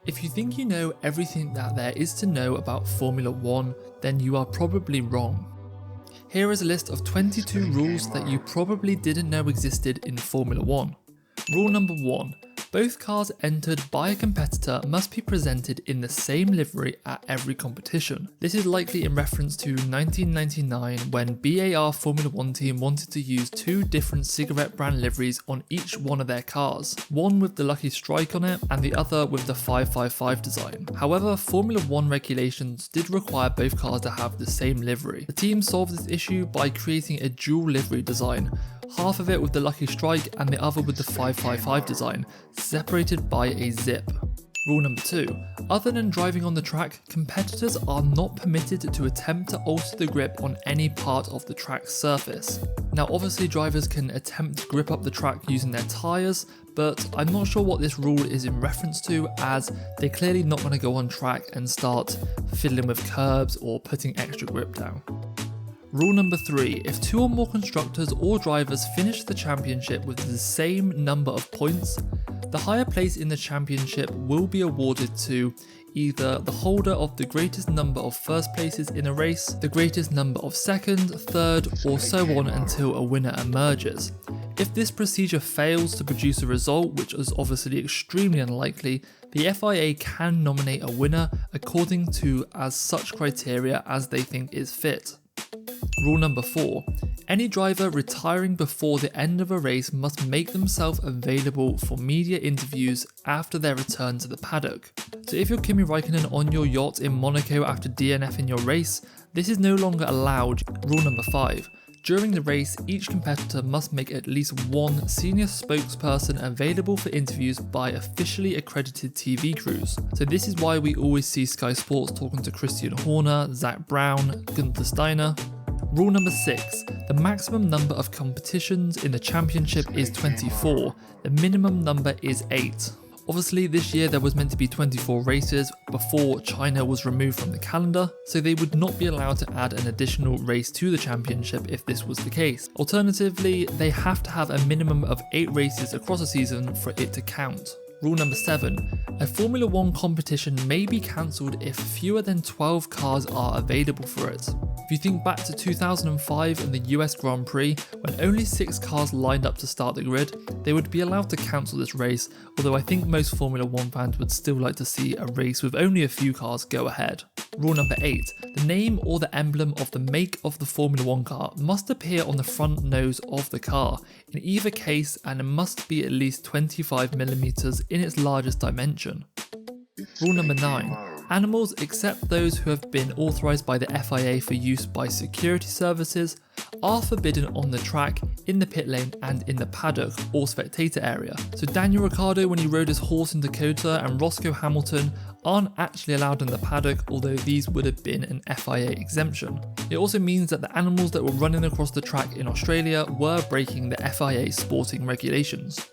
If you think you know everything that there is to know about Formula 1, then you are probably wrong. Here is a list of 22 rules that you probably didn't know existed in Formula 1. Rule number 1. Both cars entered by a competitor must be presented in the same livery at every competition. This is likely in reference to 1999 when BAR Formula 1 team wanted to use two different cigarette brand liveries on each one of their cars, one with the Lucky Strike on it and the other with the 555 design. However, Formula 1 regulations did require both cars to have the same livery. The team solved this issue by creating a dual livery design, half of it with the Lucky Strike and the other with the 555 design, separated by a zip. Rule number 2. Other than driving on the track, competitors are not permitted to attempt to alter the grip on any part of the track's surface. Now obviously drivers can attempt to grip up the track using their tyres, but I'm not sure what this rule is in reference to, as they're clearly not going to go on track and start fiddling with curbs or putting extra grip down. Rule number 3. If two or more constructors or drivers finish the championship with the same number of points, the higher place in the championship will be awarded to either the holder of the greatest number of first places in a race, the greatest number of second, third, or so on until a winner emerges. If this procedure fails to produce a result, which is obviously extremely unlikely, the FIA can nominate a winner according to as such criteria as they think is fit. Rule number 4. Any driver retiring before the end of a race must make themselves available for media interviews after their return to the paddock. So if you're Kimi Raikkonen on your yacht in Monaco after DNFing your race, this is no longer allowed. Rule number 5. During the race, each competitor must make at least one senior spokesperson available for interviews by officially accredited TV crews. So this is why we always see Sky Sports talking to Christian Horner, Zach Brown, Gunther Steiner. Rule number 6. The maximum number of competitions in the championship is 24. The minimum number is 8. Obviously this year there was meant to be 24 races before China was removed from the calendar, so they would not be allowed to add an additional race to the championship if this was the case. Alternatively, they have to have a minimum of 8 races across a season for it to count. Rule number 7. A Formula 1 competition may be cancelled if fewer than 12 cars are available for it. If you think back to 2005 and the US Grand Prix, when only 6 cars lined up to start the grid, they would be allowed to cancel this race, although I think most Formula 1 fans would still like to see a race with only a few cars go ahead. Rule number 8. The name or the emblem of the make of the Formula 1 car must appear on the front nose of the car, in either case, and it must be at least 25mm in its largest dimension. Rule number 9. Animals, except those who have been authorised by the FIA for use by security services, are forbidden on the track, in the pit lane and in the paddock or spectator area. So Daniel Ricciardo when he rode his horse in Dakota and Roscoe Hamilton aren't actually allowed in the paddock, although these would have been an FIA exemption. It also means that the animals that were running across the track in Australia were breaking the FIA sporting regulations.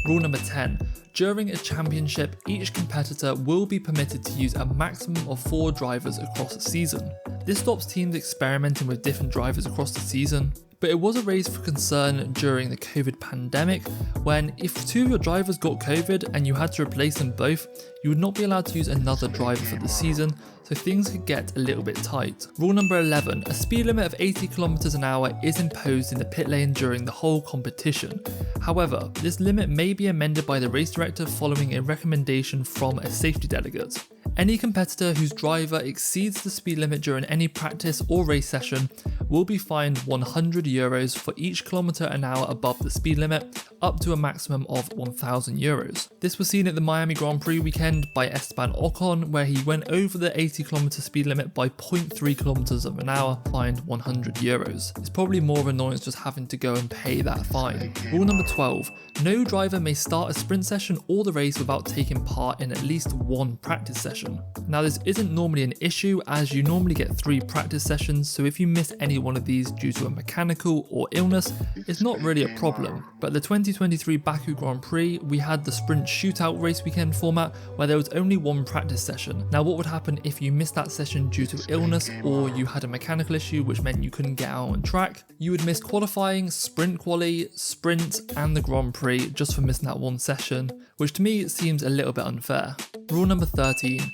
Rule number 10. During a championship, each competitor will be permitted to use a maximum of 4 drivers across a season. This stops teams experimenting with different drivers across the season, but it was a raise for concern during the COVID pandemic, when if 2 of your drivers got COVID and you had to replace them both, you would not be allowed to use another driver for the season, so things could get a little bit tight. Rule number 11. A speed limit of 80 km an hour is imposed in the pit lane during the whole competition. However, this limit may be amended by the race director following a recommendation from a safety delegate. Any competitor whose driver exceeds the speed limit during any practice or race session will be fined €100 for each kilometre an hour above the speed limit, up to a maximum of €1,000. This was seen at the Miami Grand Prix weekend by Esteban Ocon, where he went over the 80 km speed limit by 0.3 km of an hour, fined €100. It's probably more of an annoyance just having to go and pay that fine. Rule number 12. No driver may start a sprint session or the race without taking part in at least one practice session. Now this isn't normally an issue, as you normally get 3 practice sessions, so if you miss any any one of these due to a mechanical or illness, it's not really a problem. But the 2023 Baku Grand Prix, we had the sprint shootout race weekend format where there was only one practice session. Now what would happen if you missed that session due to illness or you had a mechanical issue which meant you couldn't get out on track? You would miss qualifying, sprint quali, sprint and the Grand Prix just for missing that one session, which to me seems a little bit unfair. Rule number 13.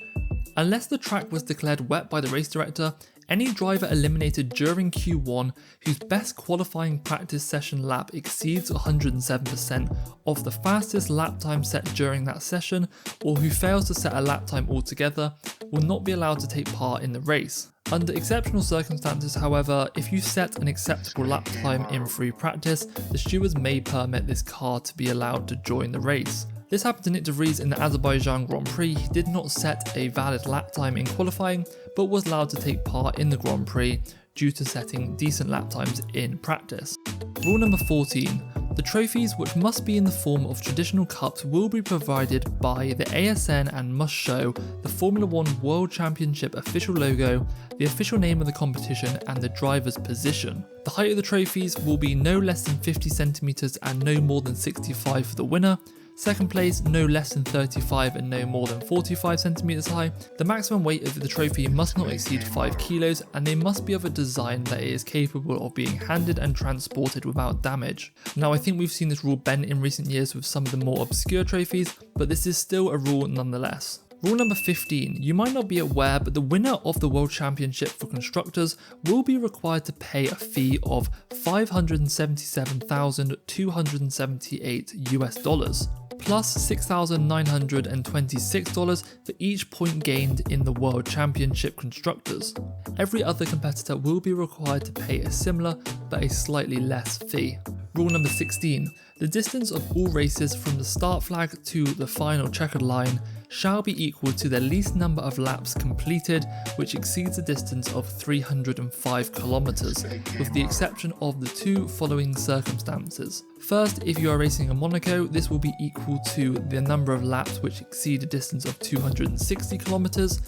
Unless the track was declared wet by the race director, any driver eliminated during Q1 whose best qualifying practice session lap exceeds 107% of the fastest lap time set during that session, or who fails to set a lap time altogether, will not be allowed to take part in the race. Under exceptional circumstances, however, if you set an acceptable lap time in free practice, the stewards may permit this car to be allowed to join the race. This happened to Nick de Vries in the Azerbaijan Grand Prix. He did not set a valid lap time in qualifying, but was allowed to take part in the Grand Prix due to setting decent lap times in practice. Rule number 14. The trophies, which must be in the form of traditional cups, will be provided by the ASN and must show the Formula 1 World Championship official logo, the official name of the competition and the driver's position. The height of the trophies will be no less than 50 centimeters and no more than 65 for the winner. Second place, no less than 35 and no more than 45 centimeters high. The maximum weight of the trophy must not exceed 5 kilos and they must be of a design that is capable of being handed and transported without damage. Now I think we've seen this rule bent in recent years with some of the more obscure trophies, but this is still a rule nonetheless. Rule number 15. You might not be aware, but the winner of the World Championship for Constructors will be required to pay a fee of $577,278 plus $6,926 for each point gained in the World Championship Constructors. Every other competitor will be required to pay a similar but a slightly less fee. Rule number 16. The distance of all races from the start flag to the final checkered line shall be equal to the least number of laps completed, which exceeds a distance of 305 kilometers, with the exception of the two following circumstances. First, if you are racing in Monaco, this will be equal to the number of laps which exceed a distance of 260 kilometers.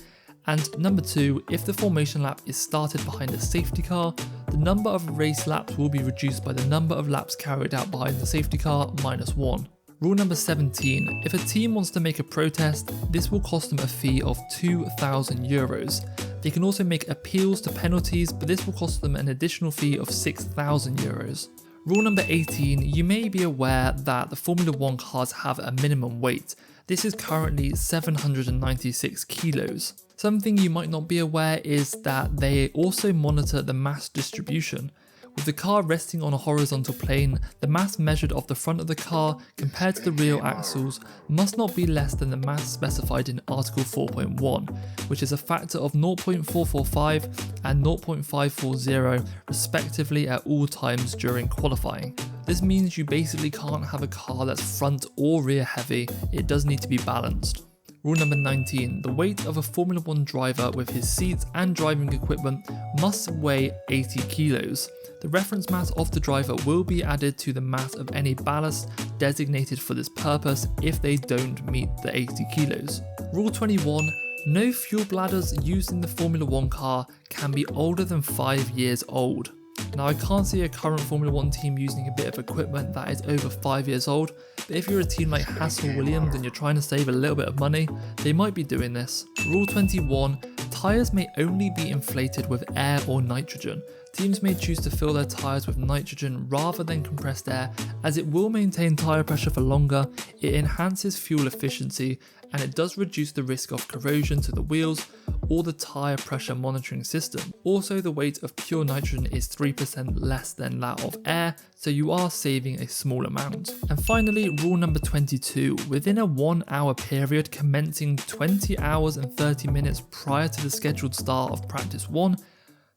And number 2, if the formation lap is started behind a safety car, the number of race laps will be reduced by the number of laps carried out behind the safety car minus 1. Rule number 17. If a team wants to make a protest, this will cost them a fee of €2,000. They can also make appeals to penalties, but this will cost them an additional fee of €6,000. Rule number 18. You may be aware that the Formula 1 cars have a minimum weight. This is currently 796 kilos. Something you might not be aware is that they also monitor the mass distribution. With the car resting on a horizontal plane, the mass measured off the front of the car compared to the rear axles must not be less than the mass specified in Article 4.1, which is a factor of 0.445 and 0.540 respectively at all times during qualifying. This means you basically can't have a car that's front or rear heavy, it does need to be balanced. Rule number 19. The weight of a Formula 1 driver with his seats and driving equipment must weigh 80 kilos. The reference mass of the driver will be added to the mass of any ballast designated for this purpose if they don't meet the 80 kilos. Rule 21. No fuel bladders used in the Formula 1 car can be older than 5 years old. Now I can't see a current Formula 1 team using a bit of equipment that is over 5 years old, but if you're a team like Hassel-Williams and you're trying to save a little bit of money, they might be doing this. Rule 21. Tyres may only be inflated with air or nitrogen. Teams may choose to fill their tyres with nitrogen rather than compressed air, as it will maintain tyre pressure for longer, it enhances fuel efficiency, and it does reduce the risk of corrosion to the wheels or the tyre pressure monitoring system. Also, the weight of pure nitrogen is 3% less than that of air, so you are saving a small amount. And finally, rule number 22. Within a 1 hour period commencing 20 hours and 30 minutes prior to the scheduled start of practice 1,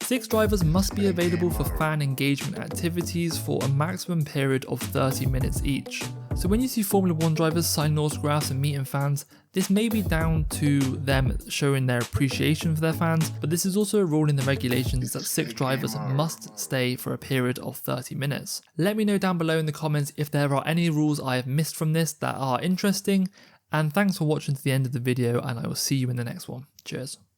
6 drivers must be available for fan engagement activities for a maximum period of 30 minutes each. So when you see Formula 1 drivers signing autographs and meeting fans, this may be down to them showing their appreciation for their fans, but this is also a rule in the regulations that 6 drivers must stay for a period of 30 minutes. Let me know down below in the comments if there are any rules I have missed from this that are interesting, and thanks for watching to the end of the video, and I will see you in the next one. Cheers.